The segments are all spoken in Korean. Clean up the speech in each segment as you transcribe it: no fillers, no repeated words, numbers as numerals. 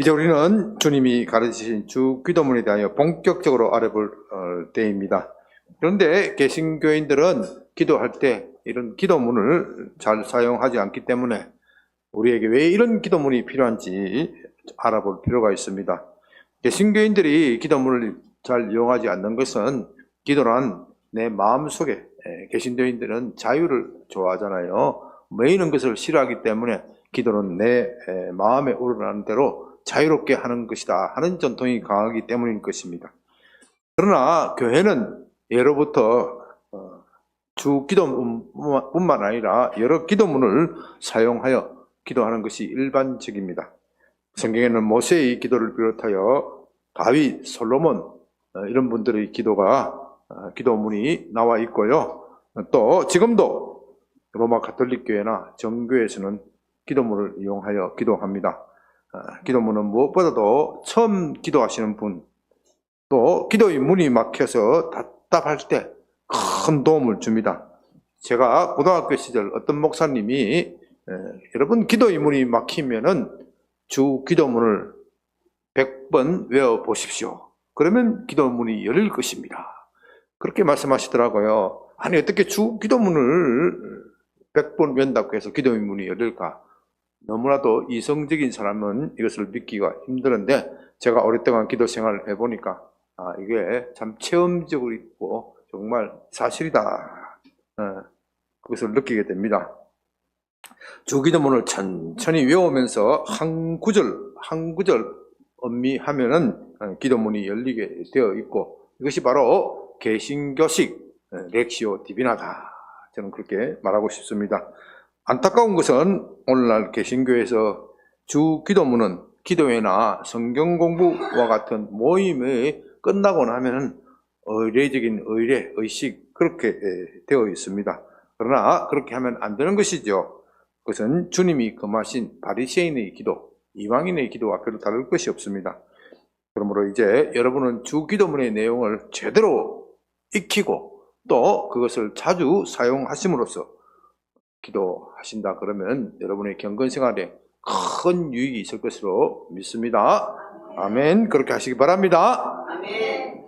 이제 우리는 주님이 가르치신 주 기도문에 대하여 본격적으로 알아볼 때입니다. 그런데 개신교인들은 기도할 때 이런 기도문을 잘 사용하지 않기 때문에 우리에게 왜 이런 기도문이 필요한지 알아볼 필요가 있습니다. 개신교인들이 기도문을 잘 이용하지 않는 것은 기도란 내 마음속에, 개신교인들은 자유를 좋아하잖아요. 모이는 것을 싫어하기 때문에 기도는 내 마음에 우러나는 대로 자유롭게 하는 것이다 하는 전통이 강하기 때문인 것입니다. 그러나 교회는 예로부터 주 기도문뿐만 아니라 여러 기도문을 사용하여 기도하는 것이 일반적입니다. 성경에는 모세의 기도를 비롯하여 다윗, 솔로몬 이런 분들의 기도문이 나와 있고요. 또 지금도 로마 가톨릭 교회나 정교회에서는 기도문을 이용하여 기도합니다. 기도문은 무엇보다도 처음 기도하시는 분, 또 기도의 문이 막혀서 답답할 때 큰 도움을 줍니다. 제가 고등학교 시절 어떤 목사님이 여러분 기도의 문이 막히면은 주 기도문을 100번 외워보십시오. 그러면 기도문이 열릴 것입니다. 그렇게 말씀하시더라고요. 아니 어떻게 주 기도문을 100번 외운다고 해서 기도의 문이 열릴까? 너무나도 이성적인 사람은 이것을 믿기가 힘드는데 제가 오랫동안 기도 생활을 해보니까 이게 참 체험적으로 있고 정말 사실이다. 그것을 느끼게 됩니다. 주기도문을 천천히 외우면서 한 구절 한 구절 음미하면은 기도문이 열리게 되어 있고 이것이 바로 개신교식 렉시오 디비나다. 저는 그렇게 말하고 싶습니다. 안타까운 것은 오늘날 개신교에서 주 기도문은 기도회나 성경 공부와 같은 모임이 끝나고 나면은 의례적인 의례, 의식 그렇게 되어 있습니다. 그러나 그렇게 하면 안 되는 것이죠. 그것은 주님이 금하신 바리새인의 기도, 이방인의 기도와 별로 다를 것이 없습니다. 그러므로 이제 여러분은 주 기도문의 내용을 제대로 익히고 또 그것을 자주 사용하심으로써 기도하신다 그러면 여러분의 경건 생활에 큰 유익이 있을 것으로 믿습니다. 아멘. 그렇게 하시기 바랍니다. 아멘.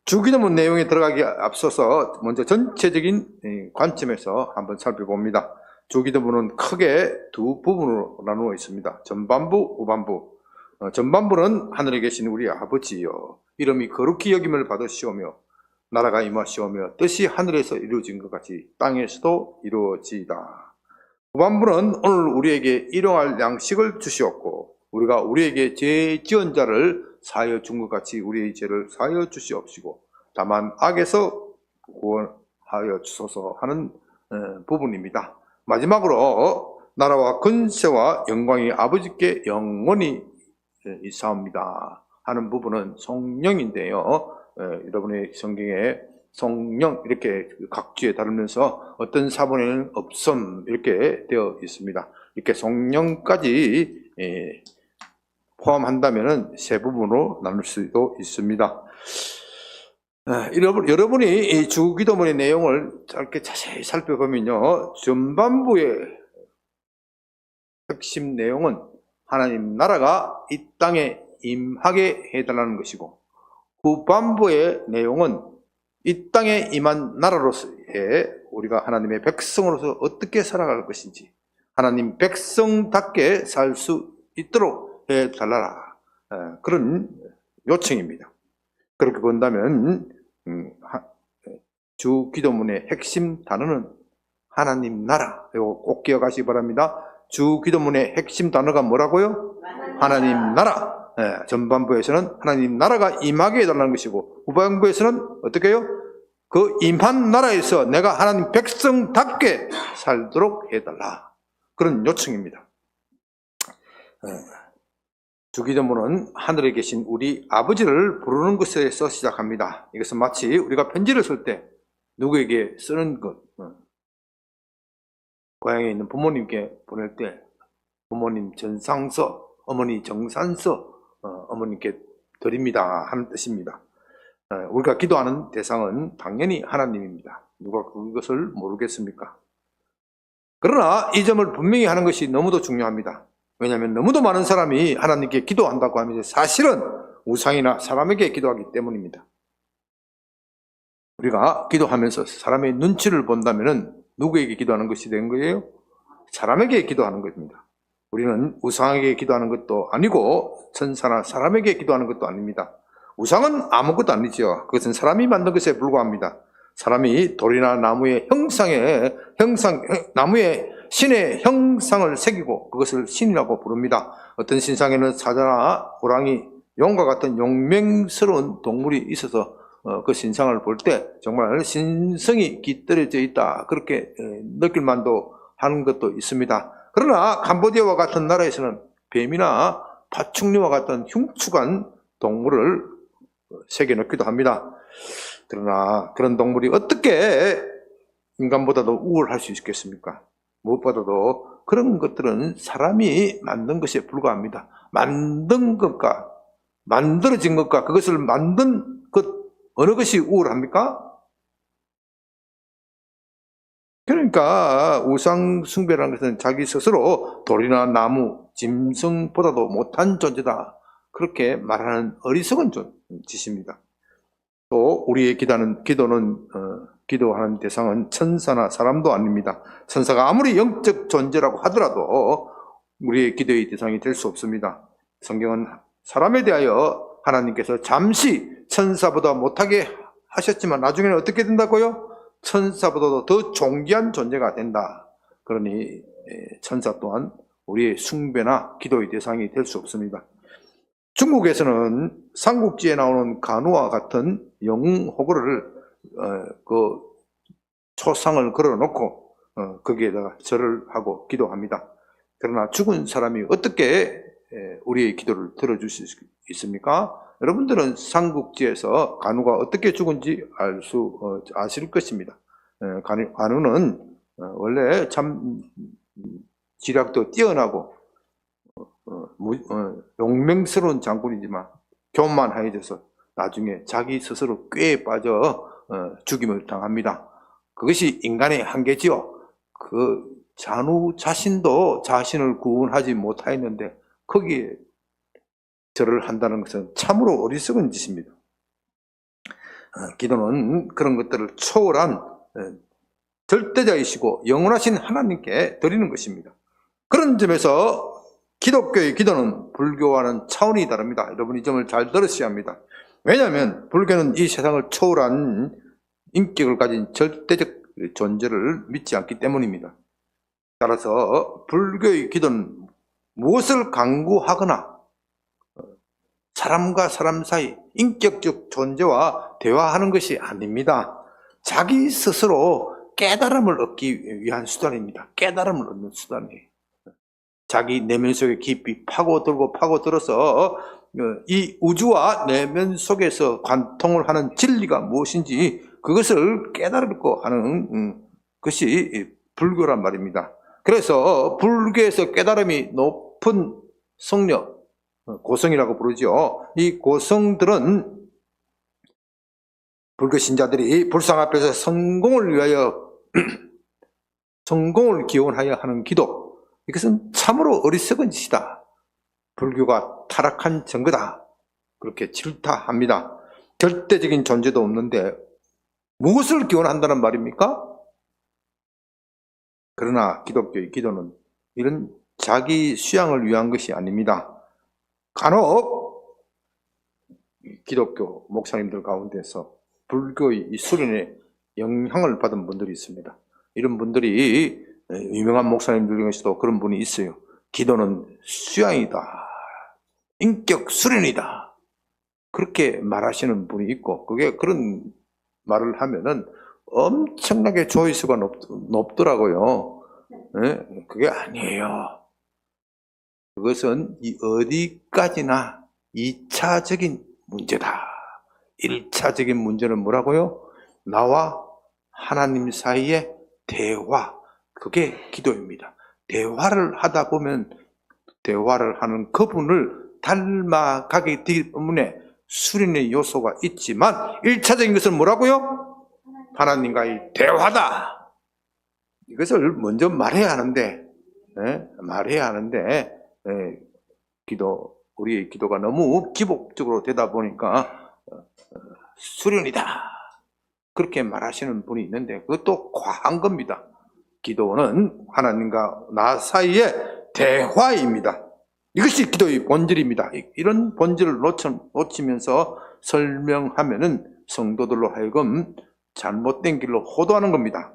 주기도문 내용에 들어가기 앞서서 먼저 전체적인 관점에서 한번 살펴봅니다. 주기도문은 크게 두 부분으로 나누어 있습니다. 전반부, 후반부. 전반부는 하늘에 계신 우리 아버지여 이름이 거룩히 여김을 받으시오며 나라가 임하시오며 뜻이 하늘에서 이루어진 것 같이 땅에서도 이루어지이다. 후반부는 오늘 우리에게 일용할 양식을 주시옵고 우리가 우리에게 죄 지은 자를 사하여 준 것 같이 우리의 죄를 사하여 주시옵시고 다만 악에서 구원하여 주소서 하는 부분입니다. 마지막으로 나라와 권세와 영광이 아버지께 영원히 있사옵니다 하는 부분은 성령인데요. 여러분의 성경에 성령 이렇게 각주에 다루면서 어떤 사본에는 없음 이렇게 되어 있습니다. 이렇게 성령까지 포함한다면 세 부분으로 나눌 수도 있습니다. 여러분이 이 주기도문의 내용을 짧게 자세히 살펴보면요, 전반부의 핵심 내용은 하나님 나라가 이 땅에 임하게 해달라는 것이고 후반부의 내용은 이 땅에 임한 나라로서의 우리가 하나님의 백성으로서 어떻게 살아갈 것인지 하나님 백성답게 살 수 있도록 해달라라 그런 요청입니다. 그렇게 본다면 주 기도문의 핵심 단어는 하나님 나라, 이거 꼭 기억하시기 바랍니다. 주 기도문의 핵심 단어가 뭐라고요? 하나님 나라. 전반부에서는 하나님 나라가 임하게 해달라는 것이고 후반부에서는 어떻게 해요? 그 임한 나라에서 내가 하나님 백성답게 살도록 해달라 그런 요청입니다. 주기도문은 하늘에 계신 우리 아버지를 부르는 것에서 시작합니다. 이것은 마치 우리가 편지를 쓸 때 누구에게 쓰는 것, 고향에 있는 부모님께 보낼 때 부모님 전상서, 어머니 정산서 어머님께 드립니다 하는 뜻입니다. 우리가 기도하는 대상은 당연히 하나님입니다. 누가 그것을 모르겠습니까? 그러나 이 점을 분명히 하는 것이 너무도 중요합니다. 왜냐하면 너무도 많은 사람이 하나님께 기도한다고 하면 사실은 우상이나 사람에게 기도하기 때문입니다. 우리가 기도하면서 사람의 눈치를 본다면 누구에게 기도하는 것이 된 거예요? 사람에게 기도하는 것입니다. 우리는 우상에게 기도하는 것도 아니고 천사나 사람에게 기도하는 것도 아닙니다. 우상은 아무것도 아니죠. 그것은 사람이 만든 것에 불과합니다. 사람이 돌이나 나무의 나무의 신의 형상을 새기고 그것을 신이라고 부릅니다. 어떤 신상에는 사자나 호랑이, 용과 같은 용맹스러운 동물이 있어서 그 신상을 볼 때 정말 신성이 깃들여져 있다, 그렇게 느낄 만도 하는 것도 있습니다. 그러나 캄보디아와 같은 나라에서는 뱀이나 파충류와 같은 흉측한 동물을 새겨넣기도 합니다. 그러나 그런 동물이 어떻게 인간보다도 우월할 수 있겠습니까? 무엇보다도 그런 것들은 사람이 만든 것에 불과합니다. 만든 것과 만들어진 것과 그것을 만든 것, 어느 것이 우월합니까? 그러니까 우상 숭배라는 것은 자기 스스로 돌이나 나무, 짐승보다도 못한 존재다, 그렇게 말하는 어리석은 짓입니다. 또 우리의 기도하는 대상은 천사나 사람도 아닙니다. 천사가 아무리 영적 존재라고 하더라도 우리의 기도의 대상이 될 수 없습니다. 성경은 사람에 대하여 하나님께서 잠시 천사보다 못하게 하셨지만 나중에는 어떻게 된다고요? 천사보다도 더 존귀한 존재가 된다. 그러니 천사 또한 우리의 숭배나 기도의 대상이 될 수 없습니다. 중국에서는 삼국지에 나오는 간우와 같은 영웅호구를 그 초상을 걸어놓고 거기에다가 절을 하고 기도합니다. 그러나 죽은 사람이 어떻게 우리의 기도를 들어줄 수 있습니까? 여러분들은 삼국지에서 간우가 어떻게 죽은지 아실 것입니다. 간우는 원래 참 지략도 뛰어나고 용맹스러운 장군이지만 교만해져서 나중에 자기 스스로 꾀에 빠져 죽임을 당합니다. 그것이 인간의 한계지요. 그 잔우 자신도 자신을 구원하지 못하였는데 거기에 절을 한다는 것은 참으로 어리석은 짓입니다. 기도는 그런 것들을 초월한 절대자이시고 영원하신 하나님께 드리는 것입니다. 그런 점에서 기독교의 기도는 불교와는 차원이 다릅니다. 여러분 이 점을 잘 들으셔야 합니다. 왜냐하면 불교는 이 세상을 초월한 인격을 가진 절대적 존재를 믿지 않기 때문입니다. 따라서 불교의 기도는 무엇을 강구하거나 사람과 사람 사이 인격적 존재와 대화하는 것이 아닙니다. 자기 스스로 깨달음을 얻기 위한 수단입니다. 깨달음을 얻는 수단이에요. 자기 내면 속에 깊이 파고들어서 이 우주와 내면 속에서 관통을 하는 진리가 무엇인지 그것을 깨달고 하는 것이 불교란 말입니다. 그래서 불교에서 깨달음이 높은 성녀, 고성이라고 부르죠. 이 고성들은 불교 신자들이 불상 앞에서 성공을 위하여 성공을 기원하여 하는 기도, 이것은 참으로 어리석은 짓이다. 불교가 타락한 증거다. 그렇게 질타합니다. 절대적인 존재도 없는데 무엇을 기원한다는 말입니까? 그러나 기독교의 기도는 이런 자기 수양을 위한 것이 아닙니다. 간혹 기독교 목사님들 가운데서 불교의 이 수련에 영향을 받은 분들이 있습니다. 이런 분들이 유명한 목사님들 중에서도 그런 분이 있어요. 기도는 수양이다, 인격 수련이다, 그렇게 말하시는 분이 있고, 그게 그런 말을 하면은 엄청나게 조회수가 높더라고요. 네? 그게 아니에요. 그것은 어디까지나 2차적인 문제다. 1차적인 문제는 뭐라고요? 나와 하나님 사이의 대화, 그게 기도입니다. 대화를 하다 보면 대화를 하는 그분을 닮아가기 때문에 수련의 요소가 있지만 1차적인 것은 뭐라고요? 하나님과의 대화다. 이것을 먼저 말해야 하는데, 말해야 하는데 우리의 기도가 너무 기복적으로 되다 보니까 수련이다, 그렇게 말하시는 분이 있는데 그것도 과한 겁니다. 기도는 하나님과 나 사이의 대화입니다. 이것이 기도의 본질입니다. 이런 본질을 놓치면서 설명하면은 성도들로 하여금 잘못된 길로 호도하는 겁니다.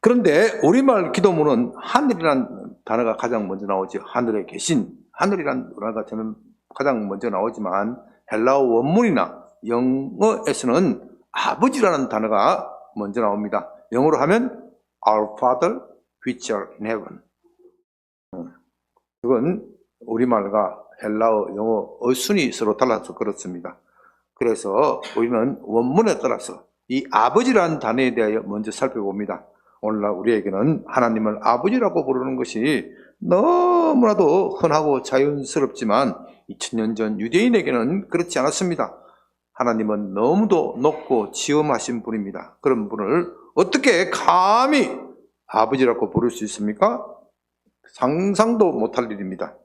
그런데 우리말 기도문은 하늘이란 단어가 가장 먼저 나오죠. 하늘에 계신, 하늘이란 단어가 저는 가장 먼저 나오지만 헬라어 원문이나 영어에서는 아버지라는 단어가 먼저 나옵니다. 영어로 하면 Our Father which are in heaven. 그건 우리말과 헬라어, 영어 어순이 서로 달라서 그렇습니다. 그래서 우리는 원문에 따라서 이 아버지라는 단어에 대하여 먼저 살펴봅니다. 오늘날 우리에게는 하나님을 아버지라고 부르는 것이 너무나도 흔하고 자연스럽지만 2000년 전 유대인에게는 그렇지 않았습니다. 하나님은 너무도 높고 지엄하신 분입니다. 그런 분을 어떻게 감히 아버지라고 부를 수 있습니까? 상상도 못할 일입니다.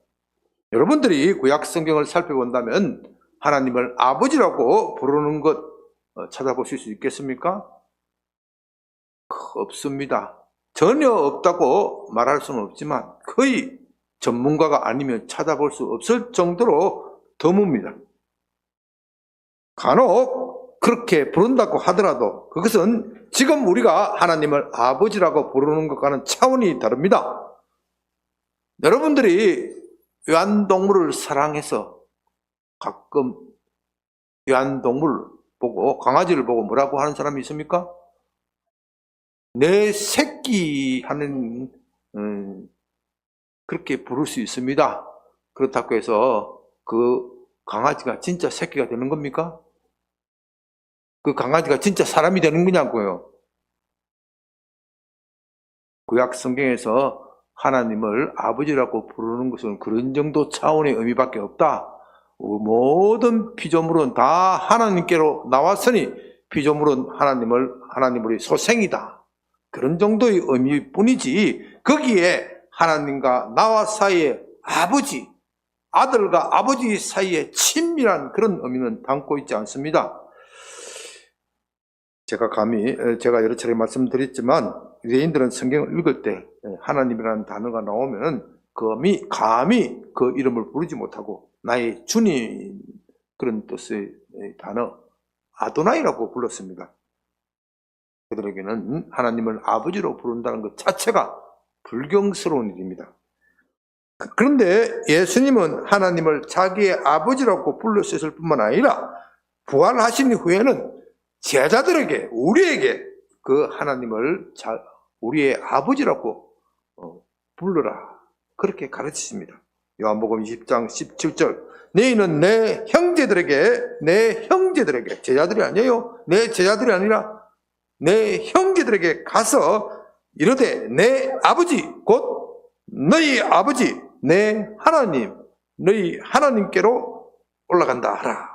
여러분들이 구약 성경을 살펴본다면 하나님을 아버지라고 부르는 것 찾아보실 수 있겠습니까? 없습니다. 전혀 없다고 말할 수는 없지만 거의 전문가가 아니면 찾아볼 수 없을 정도로 드뭅니다. 간혹 그렇게 부른다고 하더라도 그것은 지금 우리가 하나님을 아버지라고 부르는 것과는 차원이 다릅니다. 여러분들이 애완동물을 사랑해서 가끔 애완동물 보고, 강아지를 보고 뭐라고 하는 사람이 있습니까? 내 새끼 하는 그렇게 부를 수 있습니다. 그렇다고 해서 그 강아지가 진짜 새끼가 되는 겁니까? 그 강아지가 진짜 사람이 되는 거냐고요. 구약 성경에서 하나님을 아버지라고 부르는 것은 그런 정도 차원의 의미밖에 없다. 모든 피조물은 다 하나님께로 나왔으니 피조물은 하나님의 소생이다. 그런 정도의 의미뿐이지 거기에 하나님과 나와 사이에 아버지, 아들과 아버지 사이에 친밀한 그런 의미는 담고 있지 않습니다. 제가 여러 차례 말씀드렸지만 유대인들은 성경을 읽을 때 하나님이라는 단어가 나오면 감히 그 이름을 부르지 못하고 나의 주님, 그런 뜻의 단어 아도나이라고 불렀습니다. 그들에게는 하나님을 아버지로 부른다는 것 자체가 불경스러운 일입니다. 그런데 예수님은 하나님을 자기의 아버지라고 불렀을 뿐만 아니라 부활하신 후에는 제자들에게, 우리에게 그 하나님을 우리의 아버지라고 불러라, 그렇게 가르치십니다. 요한복음 20장 17절, 너희는 내 형제들에게, 제자들이 아니에요. 내 제자들이 아니라 내 형제들에게 가서 이르되 내 아버지 곧 너희 아버지 내 하나님, 너희 하나님께로 올라간다 하라.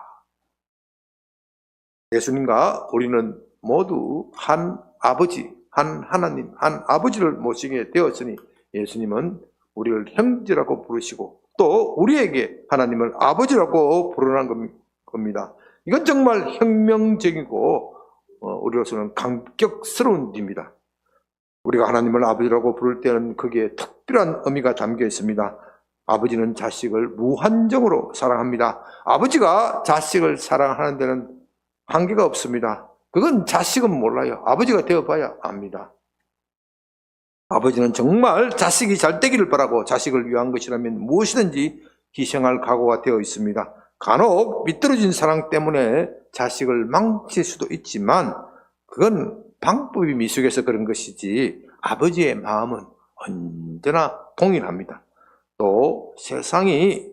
예수님과 우리는 모두 한 아버지, 한 하나님, 한 아버지를 모시게 되었으니 예수님은 우리를 형제라고 부르시고 또 우리에게 하나님을 아버지라고 부르는 겁니다. 이건 정말 혁명적이고 우리로서는 감격스러운 일입니다. 우리가 하나님을 아버지라고 부를 때는 거기에 특별한 의미가 담겨 있습니다. 아버지는 자식을 무한정으로 사랑합니다. 아버지가 자식을 사랑하는 데는 한계가 없습니다. 그건 자식은 몰라요. 아버지가 되어봐야 압니다. 아버지는 정말 자식이 잘 되기를 바라고 자식을 위한 것이라면 무엇이든지 희생할 각오가 되어 있습니다. 간혹 미떨어진 사랑 때문에 자식을 망칠 수도 있지만 그건 방법이 미숙해서 그런 것이지 아버지의 마음은 언제나 동일합니다. 또 세상이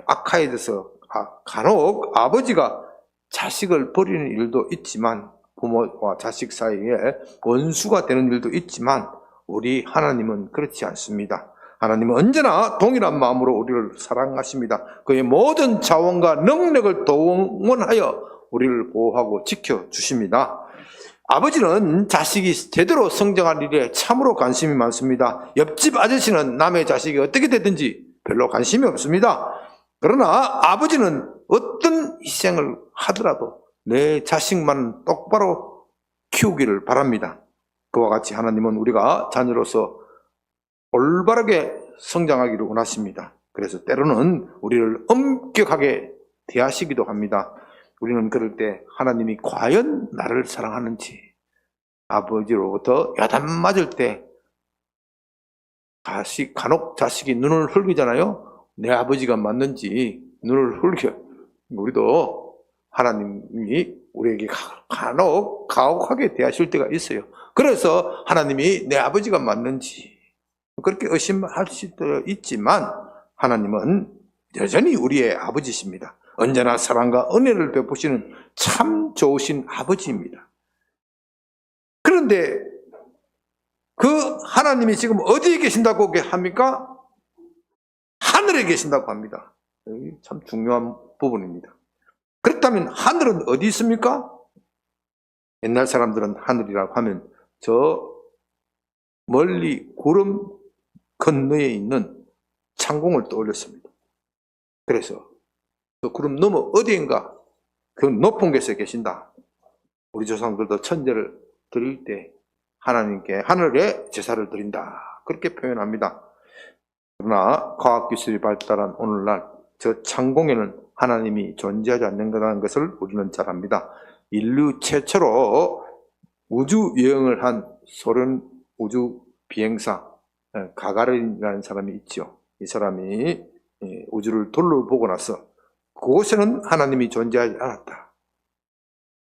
악화해져서 간혹 아버지가 자식을 버리는 일도 있지만 부모와 자식 사이에 원수가 되는 일도 있지만 우리 하나님은 그렇지 않습니다. 하나님은 언제나 동일한 마음으로 우리를 사랑하십니다. 그의 모든 자원과 능력을 동원하여 우리를 보호하고 지켜주십니다. 아버지는 자식이 제대로 성장할 일에 참으로 관심이 많습니다. 옆집 아저씨는 남의 자식이 어떻게 되든지 별로 관심이 없습니다. 그러나 아버지는 어떤 희생을 하더라도 내 자식만 똑바로 키우기를 바랍니다. 그와 같이 하나님은 우리가 자녀로서 올바르게 성장하기를 원하십니다. 그래서 때로는 우리를 엄격하게 대하시기도 합니다. 우리는 그럴 때 하나님이 과연 나를 사랑하는지, 아버지로부터 야단 맞을 때 간혹 자식이 눈을 흘리잖아요. 내 아버지가 맞는지 눈을 흘려. 우리도 하나님이 우리에게 간혹 가혹하게 대하실 때가 있어요. 그래서 하나님이 내 아버지가 맞는지 그렇게 의심할 수도 있지만 하나님은 여전히 우리의 아버지십니다. 언제나 사랑과 은혜를 베푸시는 참 좋으신 아버지입니다. 그런데 그 하나님이 지금 어디에 계신다고 합니까? 하늘에 계신다고 합니다. 여기 참 중요한 부분입니다. 그렇다면 하늘은 어디 있습니까? 옛날 사람들은 하늘이라고 하면 저 멀리 구름 건너에 있는 창공을 떠올렸습니다. 그래서 그 구름 너머 어디인가 그 높은 곳에 계신다. 우리 조상들도 천제를 드릴 때 하나님께 하늘에 제사를 드린다. 그렇게 표현합니다. 그러나 과학기술이 발달한 오늘날 저 창공에는 하나님이 존재하지 않는다는 것을 우리는 잘 압니다. 인류 최초로 우주 여행을 한 소련 우주 비행사 가가린이라는 사람이 있죠. 이 사람이 우주를 둘러보고 나서 그곳에는 하나님이 존재하지 않았다.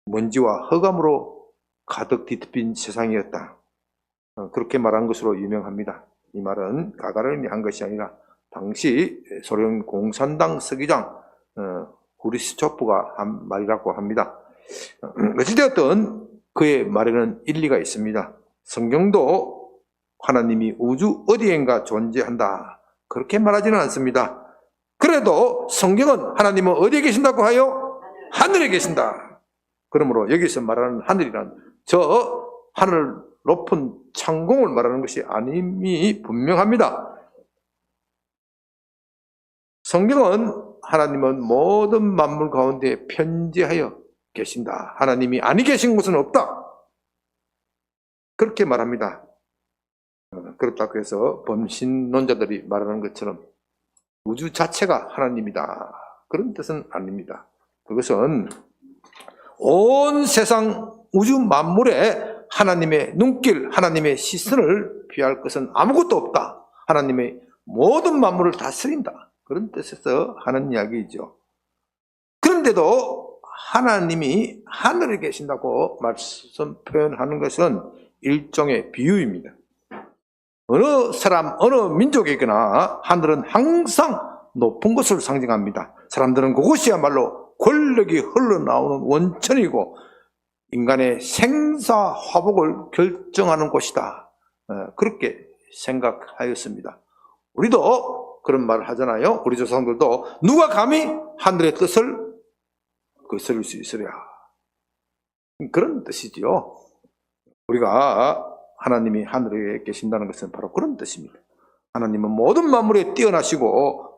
먼지와 흑암으로 가득 뒤덮인 세상이었다. 그렇게 말한 것으로 유명합니다. 이 말은 가가린이 한 것이 아니라 당시 소련 공산당 서기장 후르시초프가 한 말이라고 합니다. 어찌되었든 그의 말에는 일리가 있습니다. 성경도 하나님이 우주 어디엔가 존재한다 그렇게 말하지는 않습니다. 그래도 성경은 하나님은 어디에 계신다고 하여? 하늘에 계신다. 그러므로 여기서 말하는 하늘이란 저 하늘 높은 창공을 말하는 것이 아님이 분명합니다. 성경은 하나님은 모든 만물 가운데 편재하여 계신다. 하나님이 아니 계신 곳은 없다. 그렇게 말합니다. 그렇다고 해서 범신론자들이 말하는 것처럼 우주 자체가 하나님이다. 그런 뜻은 아닙니다. 그것은 온 세상 우주 만물에 하나님의 눈길, 하나님의 시선을 피할 것은 아무것도 없다. 하나님의 모든 만물을 다스린다. 그런 뜻에서 하는 이야기이죠. 그런데도 하나님이 하늘에 계신다고 말씀 표현하는 것은 일종의 비유입니다. 어느 사람, 어느 민족이거나 하늘은 항상 높은 것을 상징합니다. 사람들은 그곳이야말로 권력이 흘러나오는 원천이고 인간의 생사화복을 결정하는 곳이다. 그렇게 생각하였습니다. 우리도 그런 말을 하잖아요. 우리 조상들도 누가 감히 하늘의 뜻을 거스를 수 있으랴. 그런 뜻이지요. 우리가 하나님이 하늘에 계신다는 것은 바로 그런 뜻입니다. 하나님은 모든 만물에 뛰어나시고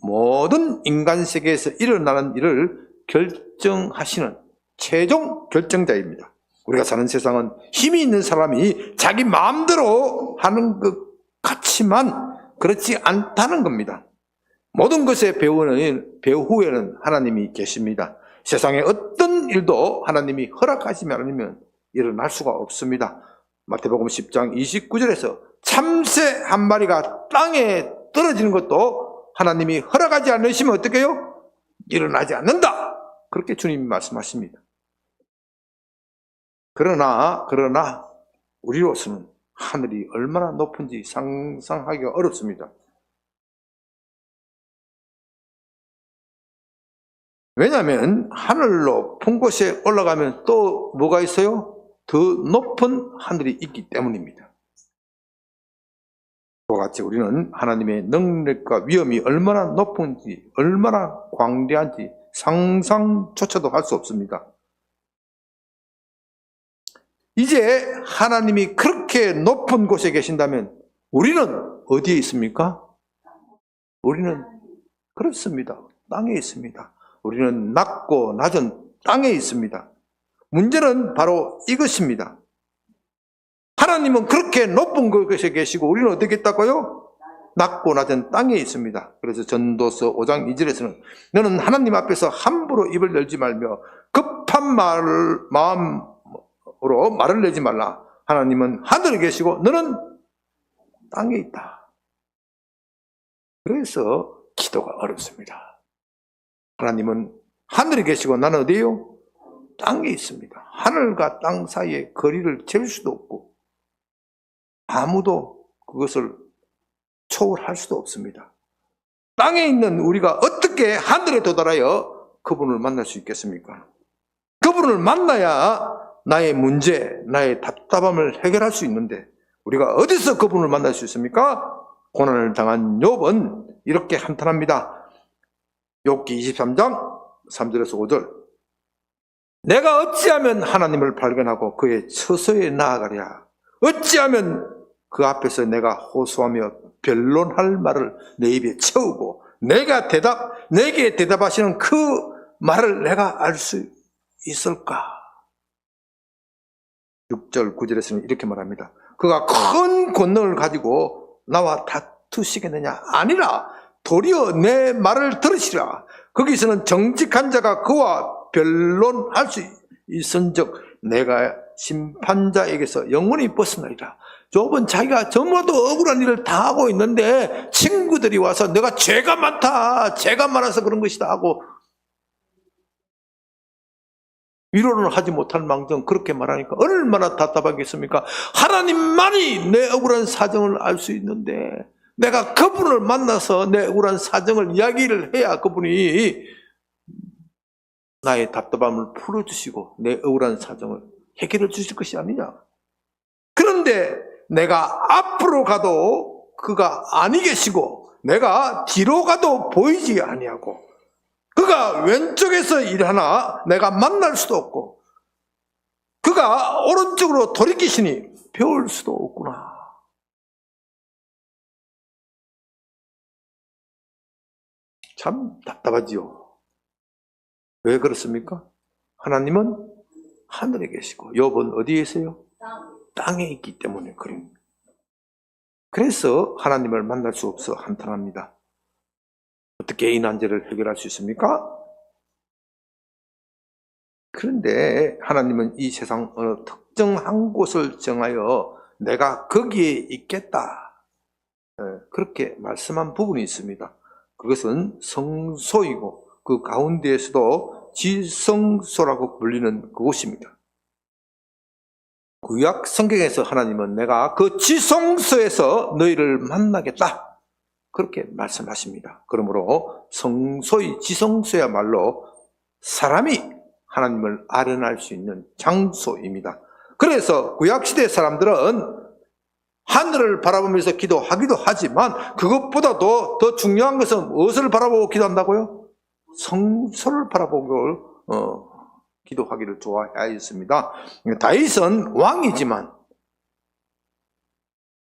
모든 인간 세계에서 일어나는 일을 결정하시는 최종 결정자입니다. 우리가 사는 세상은 힘이 있는 사람이 자기 마음대로 하는 것 같지만 그렇지 않다는 겁니다. 모든 것의 배후에는 하나님이 계십니다. 세상에 어떤 일도 하나님이 허락하시면 않으면 일어날 수가 없습니다. 마태복음 10장 29절에서 참새 한 마리가 땅에 떨어지는 것도 하나님이 허락하지 않으시면 어떻게 해요? 일어나지 않는다. 그렇게 주님이 말씀하십니다. 그러나 우리로서는 하늘이 얼마나 높은지 상상하기가 어렵습니다. 왜냐하면 하늘 높은 곳에 올라가면 또 뭐가 있어요? 더 높은 하늘이 있기 때문입니다. 그와 같이 우리는 하나님의 능력과 위엄이 얼마나 높은지, 얼마나 광대한지 상상조차도 할 수 없습니다. 이제 하나님이 그렇게 높은 곳에 계신다면 우리는 어디에 있습니까? 우리는 그렇습니다. 땅에 있습니다. 우리는 낮고 낮은 땅에 있습니다. 문제는 바로 이것입니다. 하나님은 그렇게 높은 곳에 계시고 우리는 어디에 있다고요? 낮고 낮은 땅에 있습니다. 그래서 전도서 5장 2절에서는 너는 하나님 앞에서 함부로 입을 열지 말며 급한 마음으로 말을 내지 말라. 하나님은 하늘에 계시고 너는 땅에 있다. 그래서 기도가 어렵습니다. 하나님은 하늘에 계시고 나는 어디에요? 땅에 있습니다. 하늘과 땅 사이에 거리를 잴 수도 없고 아무도 그것을 초월할 수도 없습니다. 땅에 있는 우리가 어떻게 하늘에 도달하여 그분을 만날 수 있겠습니까? 그분을 만나야 나의 문제, 나의 답답함을 해결할 수 있는데 우리가 어디서 그분을 만날 수 있습니까? 고난을 당한 욥은 이렇게 한탄합니다. 욥기 23장 3절에서 5절. 내가 어찌하면 하나님을 발견하고 그의 처소에 나아가랴. 어찌하면 그 앞에서 내가 호소하며 변론할 말을 내 입에 채우고 내게 대답하시는 그 말을 내가 알 수 있을까? 6절 9절에서는 이렇게 말합니다. 그가 큰 권능을 가지고 나와 다투시겠느냐? 아니라 도리어 내 말을 들으시라. 거기서는 정직한 자가 그와 변론할 수 있은즉 내가 심판자에게서 영원히 벗어나리라. 욥은 자기가 전부도 억울한 일을 다 하고 있는데 친구들이 와서 내가 죄가 많다, 죄가 많아서 그런 것이다 하고 위로를 하지 못할 망정 그렇게 말하니까 얼마나 답답하겠습니까? 하나님만이 내 억울한 사정을 알 수 있는데 내가 그분을 만나서 내 억울한 사정을 이야기를 해야 그분이 나의 답답함을 풀어주시고 내 억울한 사정을 해결해 주실 것이 아니냐. 그런데 내가 앞으로 가도 그가 아니 계시고 내가 뒤로 가도 보이지 아니하고 그가 왼쪽에서 일하나 내가 만날 수도 없고 그가 오른쪽으로 돌이키시니 배울 수도 없구나. 참 답답하지요. 왜 그렇습니까? 하나님은 하늘에 계시고 욥은 어디에 있어요? 땅에 있기 때문에 그럽니다. 그래서 하나님을 만날 수 없어 한탄합니다. 어떻게 이 난제를 해결할 수 있습니까? 그런데 하나님은 이 세상 어느 특정한 곳을 정하여 내가 거기에 있겠다 그렇게 말씀한 부분이 있습니다. 그것은 성소이고 그 가운데에서도 지성소라고 불리는 그곳입니다. 구약 성경에서 하나님은 내가 그 지성소에서 너희를 만나겠다 그렇게 말씀하십니다. 그러므로 성소의 지성소야말로 사람이 하나님을 아련할 수 있는 장소입니다. 그래서 구약시대 사람들은 하늘을 바라보면서 기도하기도 하지만 그것보다도 더 중요한 것은 무엇을 바라보고 기도한다고요? 성소를 바라보고 기도하기를 좋아하였습니다. 다윗은 왕이지만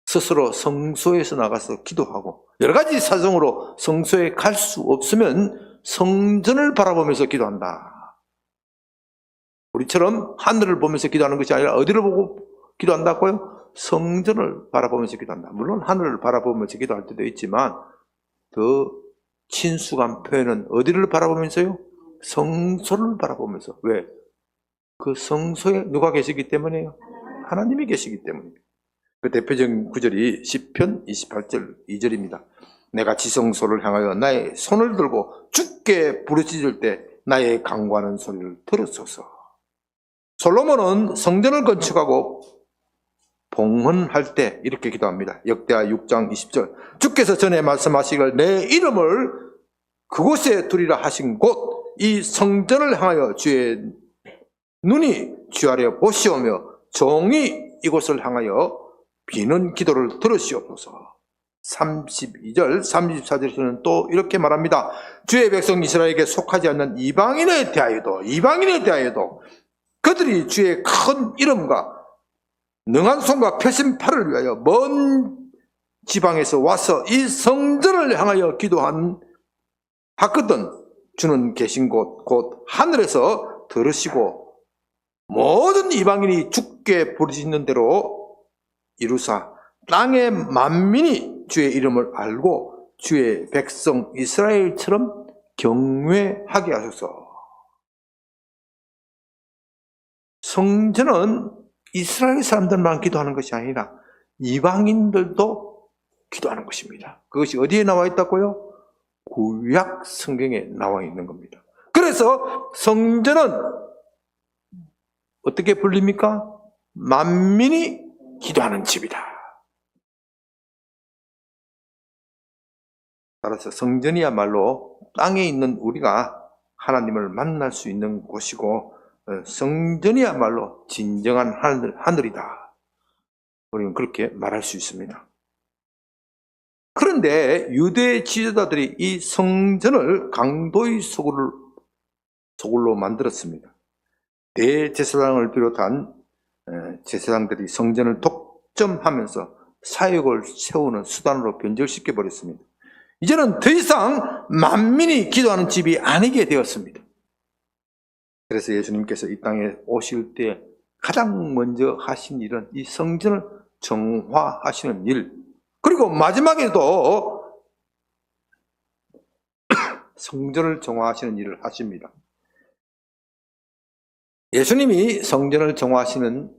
스스로 성소에서 나가서 기도하고 여러 가지 사정으로 성소에 갈 수 없으면 성전을 바라보면서 기도한다. 우리처럼 하늘을 보면서 기도하는 것이 아니라 어디를 보고 기도한다고요? 성전을 바라보면서 기도한다. 물론 하늘을 바라보면서 기도할 때도 있지만 더 친숙한 표현은 어디를 바라보면서요? 성소를 바라보면서. 왜? 그 성소에 누가 계시기 때문에요? 하나님이 계시기 때문입니다. 그 대표적인 구절이 시편 28절 2절입니다. 내가 지성소를 향하여 나의 손을 들고 주께 부르짖을 때 나의 간구하는 소리를 들으소서. 솔로몬은 성전을 건축하고 봉헌할 때 이렇게 기도합니다. 역대하 6장 20절. 주께서 전에 말씀하시길 내 이름을 그곳에 두리라 하신 곳 이 성전을 향하여 주의 눈이 주아래 보시오며 종이 이곳을 향하여 비는 기도를 들으시옵소서. 32절 34절에서는 또 이렇게 말합니다. 주의 백성 이스라엘에게 속하지 않는 이방인에 대하여도 그들이 주의 큰 이름과 능한 손과 펴신 팔을 위하여 먼 지방에서 와서 이 성전을 향하여 하거든 주는 계신 곳 곧 하늘에서 들으시고 모든 이방인이 주께 부르짖는 대로 이루사 땅의 만민이 주의 이름을 알고 주의 백성 이스라엘처럼 경외하게 하소서. 성전은 이스라엘 사람들만 기도하는 것이 아니라 이방인들도 기도하는 것입니다. 그것이 어디에 나와 있다고요? 구약 성경에 나와 있는 겁니다. 그래서 성전은 어떻게 불립니까? 만민이 기도하는 집이다. 따라서 성전이야말로 땅에 있는 우리가 하나님을 만날 수 있는 곳이고 성전이야말로 진정한 하늘이다. 우리는 그렇게 말할 수 있습니다. 그런데 유대 지도자들이 이 성전을 강도의 소굴로 만들었습니다. 대제사장을 비롯한 제사장들이 성전을 독점하면서 사역을 세우는 수단으로 변절시켜 버렸습니다. 이제는 더 이상 만민이 기도하는 집이 아니게 되었습니다. 그래서 예수님께서 이 땅에 오실 때 가장 먼저 하신 일은 이 성전을 정화하시는 일, 그리고 마지막에도 성전을 정화하시는 일을 하십니다. 예수님이 성전을 정화하시는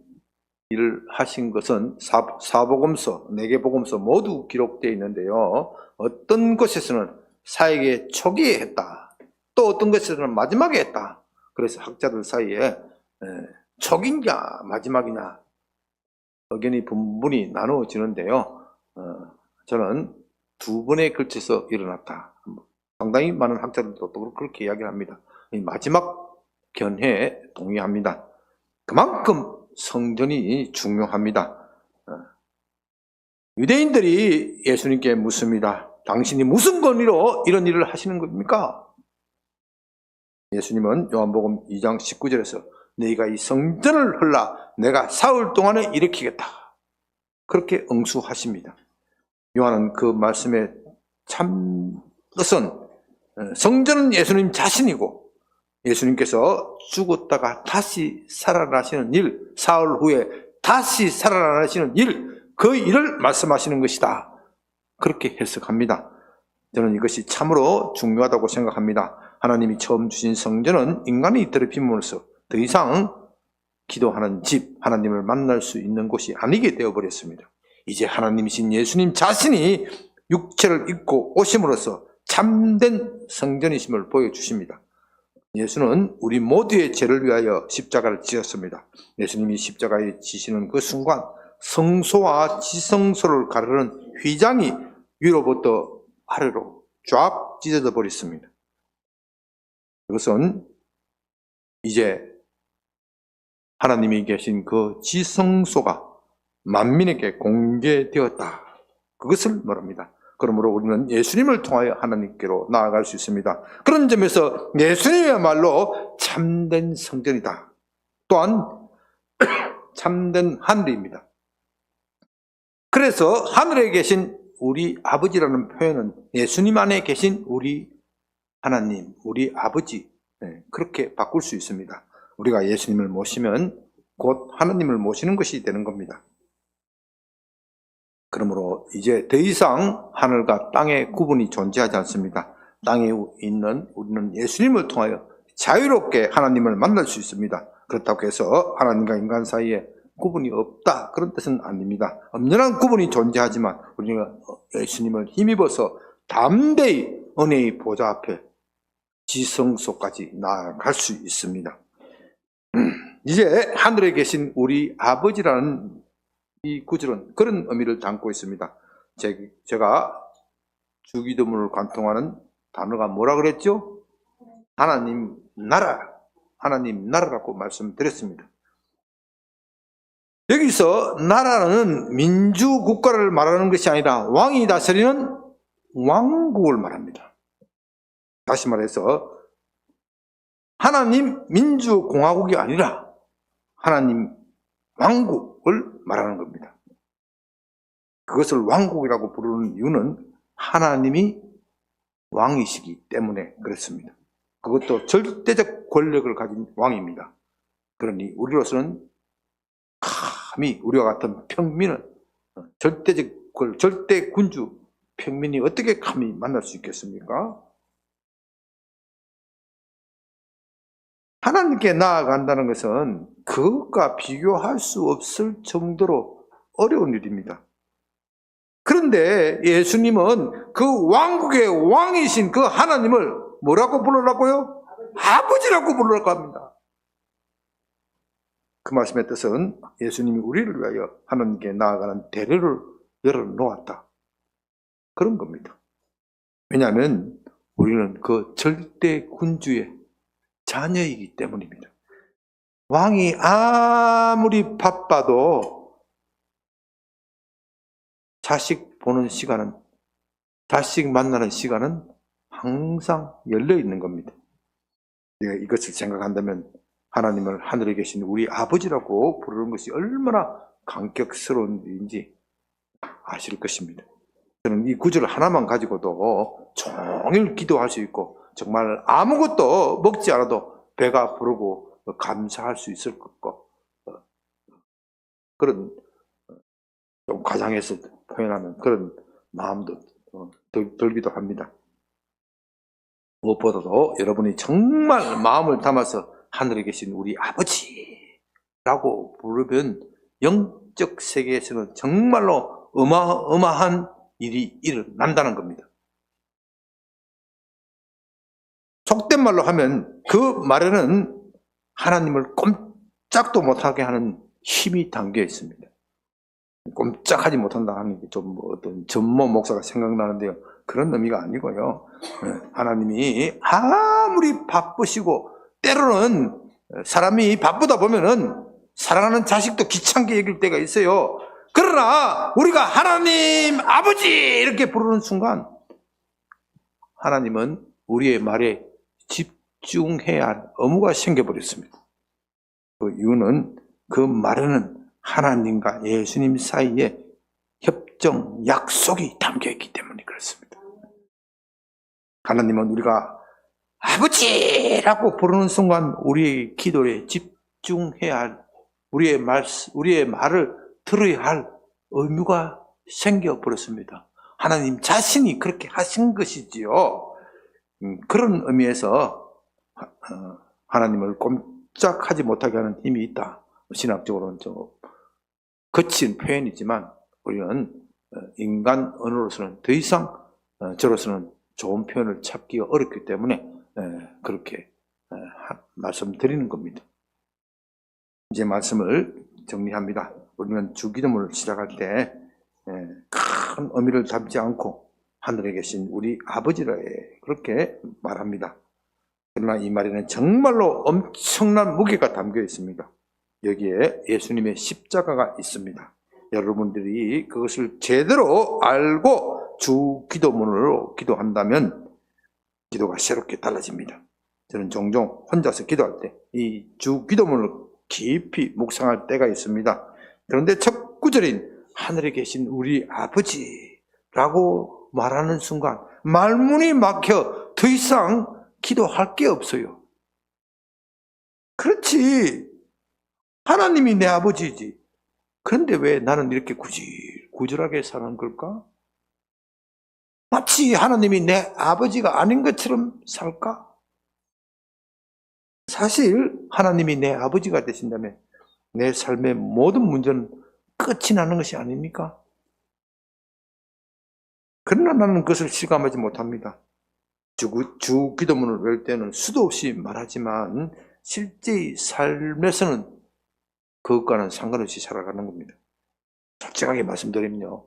일을 하신 것은 사복음서, 네 개 복음서 모두 기록되어 있는데요. 어떤 곳에서는 사역의 초기에 했다. 또 어떤 곳에서는 마지막에 했다. 그래서 학자들 사이에 초기냐 마지막이냐 의견이 분분히 나누어지는데요. 저는 두 번에 걸쳐서 일어났다. 상당히 많은 학자들도 또 그렇게 이야기를 합니다. 이 마지막 견해에 동의합니다. 그만큼 성전이 중요합니다. 유대인들이 예수님께 묻습니다. 당신이 무슨 권위로 이런 일을 하시는 겁니까? 예수님은 요한복음 2장 19절에서 너희가 이 성전을 헐라 내가 사흘 동안에 일으키겠다. 그렇게 응수하십니다. 요한은 그 말씀의 참 뜻은 성전은 예수님 자신이고 예수님께서 죽었다가 다시 살아나시는 일, 사흘 후에 다시 살아나시는 일, 그 일을 말씀하시는 것이다. 그렇게 해석합니다. 저는 이것이 참으로 중요하다고 생각합니다. 하나님이 처음 주신 성전은 인간이 더럽힘으로써 더 이상 기도하는 집, 하나님을 만날 수 있는 곳이 아니게 되어버렸습니다. 이제 하나님이신 예수님 자신이 육체를 입고 오심으로써 참된 성전이심을 보여주십니다. 예수는 우리 모두의 죄를 위하여 십자가를 지었습니다. 예수님이 십자가에 지시는 그 순간 성소와 지성소를 가르는 휘장이 위로부터 아래로 쫙 찢어져 버렸습니다. 그것은 이제 하나님이 계신 그 지성소가 만민에게 공개되었다. 그것을 말합니다. 그러므로 우리는 예수님을 통하여 하나님께로 나아갈 수 있습니다. 그런 점에서 예수님이야말로 참된 성전이다. 또한 참된 하늘입니다. 그래서 하늘에 계신 우리 아버지라는 표현은 예수님 안에 계신 우리 하나님, 우리 아버지, 그렇게 바꿀 수 있습니다. 우리가 예수님을 모시면 곧 하나님을 모시는 것이 되는 겁니다. 그러므로 이제 더 이상 하늘과 땅의 구분이 존재하지 않습니다. 땅에 있는 우리는 예수님을 통하여 자유롭게 하나님을 만날 수 있습니다. 그렇다고 해서 하나님과 인간 사이에 구분이 없다, 그런 뜻은 아닙니다. 엄연한 구분이 존재하지만 우리가 예수님을 힘입어서 담대히 은혜의 보좌 앞에 지성소까지 나아갈 수 있습니다. 이제 하늘에 계신 우리 아버지라는 이 구절은 그런 의미를 담고 있습니다. 제가 주기도문을 관통하는 단어가 뭐라 그랬죠? 하나님 나라, 하나님 나라라고 말씀드렸습니다. 여기서 나라는 민주국가를 말하는 것이 아니라 왕이 다스리는 왕국을 말합니다. 다시 말해서 하나님 민주공화국이 아니라 하나님 왕국을 말하는 겁니다. 그것을 왕국이라고 부르는 이유는 하나님이 왕이시기 때문에 그렇습니다. 그것도 절대적 권력을 가진 왕입니다. 그러니 우리로서는 감히 우리와 같은 평민을 절대 군주 평민이 어떻게 감히 만날 수 있겠습니까? 하나님께 나아간다는 것은 그것과 비교할 수 없을 정도로 어려운 일입니다. 그런데 예수님은 그 왕국의 왕이신 그 하나님을 뭐라고 부르라고요? 아버지라고 부르라고 합니다. 그 말씀의 뜻은 예수님이 우리를 위하여 하나님께 나아가는 대로를 열어놓았다. 그런 겁니다. 왜냐하면 우리는 그 절대 군주의 자녀이기 때문입니다. 왕이 아무리 바빠도 자식 보는 시간은, 자식 만나는 시간은 항상 열려 있는 겁니다. 이것을 생각한다면 하나님을 하늘에 계신 우리 아버지라고 부르는 것이 얼마나 감격스러운 일인지 아실 것입니다. 저는 이 구절 하나만 가지고도 종일 기도할 수 있고 정말 아무것도 먹지 않아도 배가 부르고 감사할 수 있을 것 같고 그런 좀 과장해서 표현하는 그런 마음도 들기도 합니다. 무엇보다도 여러분이 정말 마음을 담아서 하늘에 계신 우리 아버지라고 부르면 영적 세계에서는 정말로 어마어마한 일이 일어난다는 겁니다. 속된 말로 하면 그 말에는 하나님을 꼼짝도 못하게 하는 힘이 담겨 있습니다. 꼼짝하지 못한다 하는 게 좀 어떤 전모 목사가 생각나는데요. 그런 의미가 아니고요. 하나님이 아무리 바쁘시고 때로는 사람이 바쁘다 보면은 사랑하는 자식도 귀찮게 여길 때가 있어요. 그러나 우리가 하나님 아버지 이렇게 부르는 순간 하나님은 우리의 말에 집중해야 할 의무가 생겨버렸습니다. 그 이유는 그 말에는 하나님과 예수님 사이에 협정, 약속이 담겨있기 때문에 그렇습니다. 하나님은 우리가 아버지라고 부르는 순간 우리의 기도에 집중해야 할, 우리의 말을 들어야 할 의무가 생겨버렸습니다. 하나님 자신이 그렇게 하신 것이지요. 그런 의미에서 하나님을 꼼짝하지 못하게 하는 힘이 있다. 신학적으로는 좀 거친 표현이지만 우리는 인간 언어로서는 더 이상 저로서는 좋은 표현을 찾기가 어렵기 때문에 그렇게 말씀드리는 겁니다. 이제 말씀을 정리합니다. 우리는 주기도문을 시작할 때 큰 의미를 담지 않고 하늘에 계신 우리 아버지라 그렇게 말합니다. 그러나 이 말에는 정말로 엄청난 무게가 담겨 있습니다. 여기에 예수님의 십자가가 있습니다. 여러분들이 그것을 제대로 알고 주기도문으로 기도한다면 기도가 새롭게 달라집니다. 저는 종종 혼자서 기도할 때 이 주기도문을 깊이 묵상할 때가 있습니다. 그런데 첫 구절인 하늘에 계신 우리 아버지라고 말하는 순간 말문이 막혀 더 이상 기도할 게 없어요. 그렇지. 하나님이 내 아버지지. 그런데 왜 나는 이렇게 구질구질하게 사는 걸까? 마치 하나님이 내 아버지가 아닌 것처럼 살까? 사실 하나님이 내 아버지가 되신다면 내 삶의 모든 문제는 끝이 나는 것이 아닙니까? 그러나 나는 그것을 실감하지 못합니다. 주기도문을 외울 때는 수도 없이 말하지만 실제의 삶에서는 그것과는 상관없이 살아가는 겁니다. 솔직하게 말씀드리면요.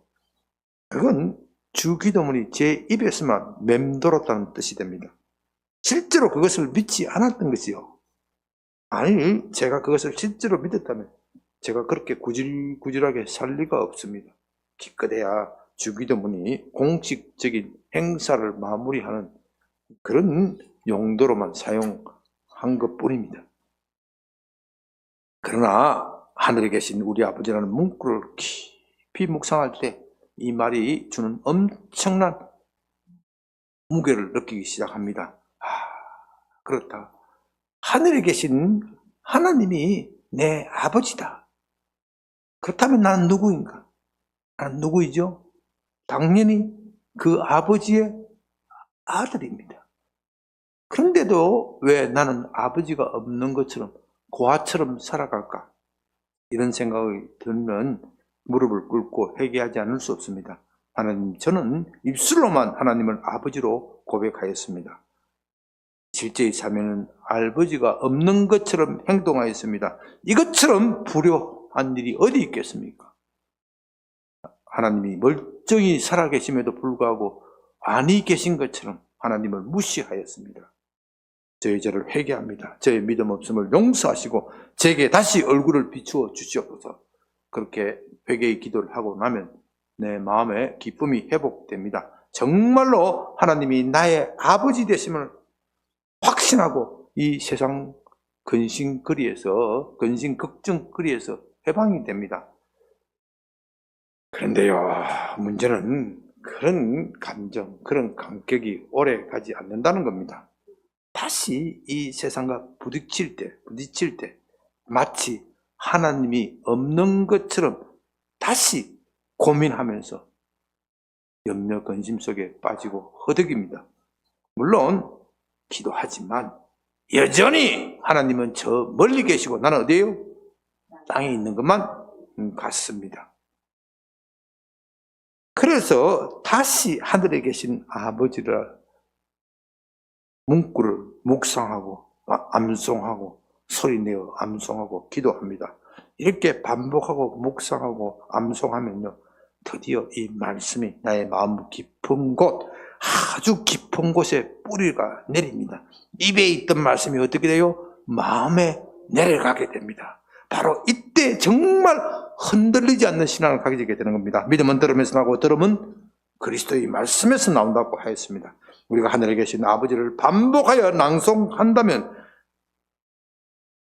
그건 주기도문이 제 입에서만 맴돌았다는 뜻이 됩니다. 실제로 그것을 믿지 않았던 것이요. 아니, 제가 그것을 실제로 믿었다면 제가 그렇게 구질구질하게 살 리가 없습니다. 기껏해야 주기도문이 공식적인 행사를 마무리하는 그런 용도로만 사용한 것뿐입니다. 그러나 하늘에 계신 우리 아버지라는 문구를 깊이 묵상할 때 이 말이 주는 엄청난 무게를 느끼기 시작합니다. 그렇다. 하늘에 계신 하나님이 내 아버지다. 그렇다면 나는 누구인가? 나는 누구이죠? 당연히 그 아버지의 아들입니다. 그런데도 왜 나는 아버지가 없는 것처럼 고아처럼 살아갈까? 이런 생각이 들면 무릎을 꿇고 회개하지 않을 수 없습니다. 하나님, 저는 입술로만 하나님을 아버지로 고백하였습니다. 실제의 삶에는 아버지가 없는 것처럼 행동하였습니다. 이것처럼 불효한 일이 어디 있겠습니까? 하나님이 멀쩡히 살아계심에도 불구하고 아니 계신 것처럼 하나님을 무시하였습니다. 저희 죄를 회개합니다. 저의 믿음 없음을 용서하시고 제게 다시 얼굴을 비추어 주시옵소서. 그렇게 회개의 기도를 하고 나면 내 마음의 기쁨이 회복됩니다. 정말로 하나님이 나의 아버지 되심을 확신하고 이 세상 근심거리에서, 근심걱정거리에서 해방이 됩니다. 그런데요, 문제는 그런 감정, 그런 감격이 오래 가지 않는다는 겁니다. 다시 이 세상과 부딪힐 때 마치 하나님이 없는 것처럼 다시 고민하면서 염려, 근심 속에 빠지고 허덕입니다. 물론 기도하지만 여전히 하나님은 저 멀리 계시고 나는 어디에요? 땅에 있는 것만 같습니다. 그래서 다시 하늘에 계신 아버지를 문구를 묵상하고 암송하고 소리내어 암송하고 기도합니다. 이렇게 반복하고 묵상하고 암송하면요, 드디어 이 말씀이 나의 마음 깊은 곳, 아주 깊은 곳에 뿌리가 내립니다. 입에 있던 말씀이 어떻게 돼요? 마음에 내려가게 됩니다. 바로 이때 정말 흔들리지 않는 신앙을 가지게 되는 겁니다. 믿음은 들으면서 나고 들음은 그리스도의 말씀에서 나온다고 하였습니다. 우리가 하늘에 계신 아버지를 반복하여 낭송한다면,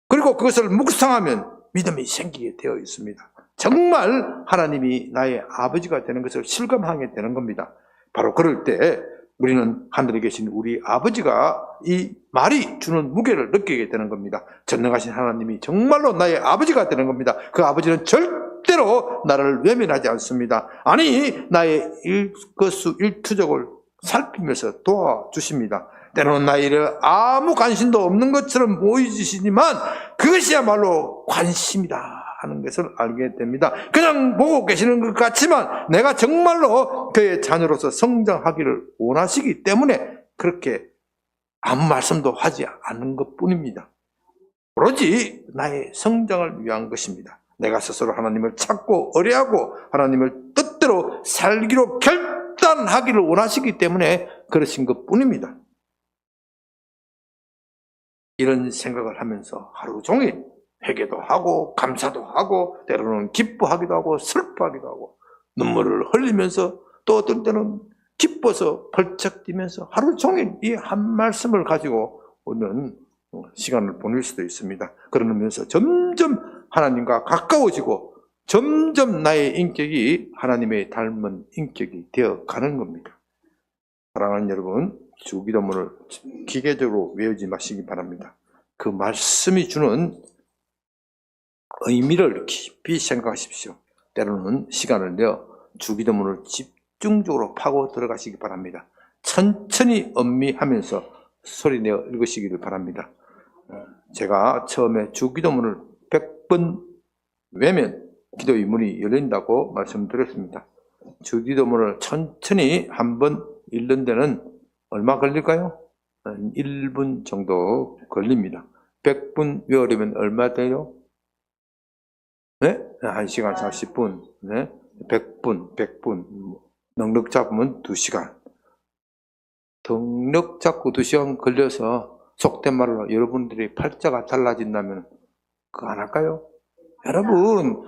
그리고 그것을 묵상하면 믿음이 생기게 되어 있습니다. 정말 하나님이 나의 아버지가 되는 것을 실감하게 되는 겁니다. 바로 그럴 때 우리는 하늘에 계신 우리 아버지가 이 말이 주는 무게를 느끼게 되는 겁니다. 전능하신 하나님이 정말로 나의 아버지가 되는 겁니다. 그 아버지는 절대로 나를 외면하지 않습니다. 아니, 나의 일거수일투족을 살피면서 도와주십니다. 때로는 나이를 아무 관심도 없는 것처럼 보이시지만 그것이야말로 관심이다 하는 것을 알게 됩니다. 그냥 보고 계시는 것 같지만 내가 정말로 그의 자녀로서 성장하기를 원하시기 때문에 그렇게 아무 말씀도 하지 않는 것뿐입니다. 오로지 나의 성장을 위한 것입니다. 내가 스스로 하나님을 찾고 의뢰하고 하나님을 뜻대로 살기로 결단하기를 원하시기 때문에 그러신 것뿐입니다. 이런 생각을 하면서 하루 종일 회개도 하고 감사도 하고 때로는 기뻐하기도 하고 슬퍼하기도 하고 눈물을 흘리면서 또 어떤 때는 기뻐서 펄쩍 뛰면서 하루 종일 이 한 말씀을 가지고 오는 시간을 보낼 수도 있습니다. 그러면서 점점 하나님과 가까워지고 점점 나의 인격이 하나님의 닮은 인격이 되어 가는 겁니다. 사랑하는 여러분, 주기도문을 기계적으로 외우지 마시기 바랍니다. 그 말씀이 주는 의미를 깊이 생각하십시오. 때로는 시간을 내어 주기도문을 집중적으로 파고 들어가시기 바랍니다. 천천히 음미하면서 소리내어 읽으시기를 바랍니다. 제가 처음에 주기도문을 100번 외면 기도의 문이 열린다고 말씀드렸습니다. 주기도문을 천천히 한번 읽는 데는 얼마 걸릴까요? 1분 정도 걸립니다. 100분 외우려면 얼마 돼요? 네? 1시간 40분. 네? 100분. 넉넉 잡으면 2시간. 넉넉 잡고 2시간 걸려서 속된 말로 여러분들이 팔자가 달라진다면 그거 안 할까요? 여러분,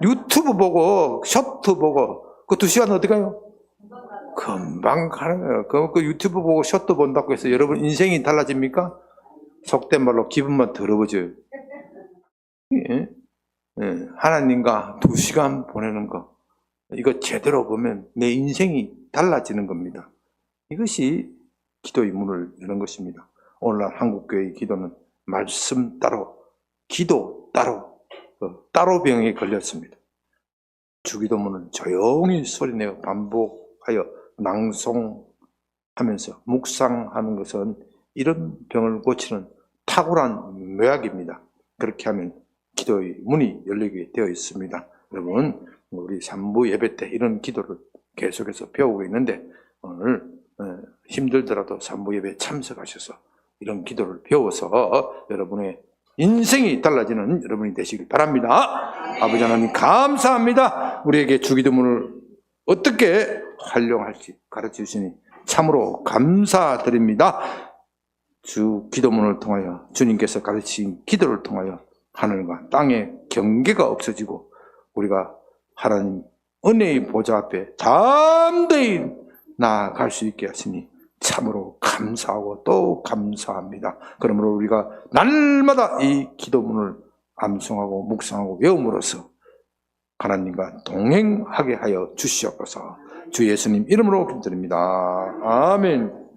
유튜브 보고, 쇼트 보고, 그 2시간 어디 가요? 금방 가는 거예요. 그 유튜브 보고 쇼트 본다고 해서 여러분 인생이 달라집니까? 속된 말로 기분만 더러워져요. 예? 하나님과 2시간 보내는 거, 이거 제대로 보면 내 인생이 달라지는 겁니다. 이것이 기도의 문을 여는 것입니다. 오늘날 한국교회의 기도는 말씀 따로, 기도 따로, 따로병에 걸렸습니다. 주기도문을 조용히 소리내어 반복하여 낭송하면서 묵상하는 것은 이런 병을 고치는 탁월한 묘약입니다. 그렇게 하면 기도의 문이 열리게 되어 있습니다. 여러분, 우리 산부 예배 때 이런 기도를 계속해서 배우고 있는데 오늘 힘들더라도 산부 예배에 참석하셔서 이런 기도를 배워서 여러분의 인생이 달라지는 여러분이 되시길 바랍니다. 아버지 하나님 감사합니다. 우리에게 주기도문을 어떻게 활용할지 가르쳐 주시니 참으로 감사드립니다. 주 기도문을 통하여 주님께서 가르치신 기도를 통하여 하늘과 땅의 경계가 없어지고 우리가 하나님 은혜의 보좌 앞에 담대히 나아갈 수 있게 하시니 참으로 감사하고 또 감사합니다. 그러므로 우리가 날마다 이 기도문을 암송하고 묵상하고 외움으로써 하나님과 동행하게 하여 주시옵소서. 주 예수님 이름으로 기도드립니다. 아멘.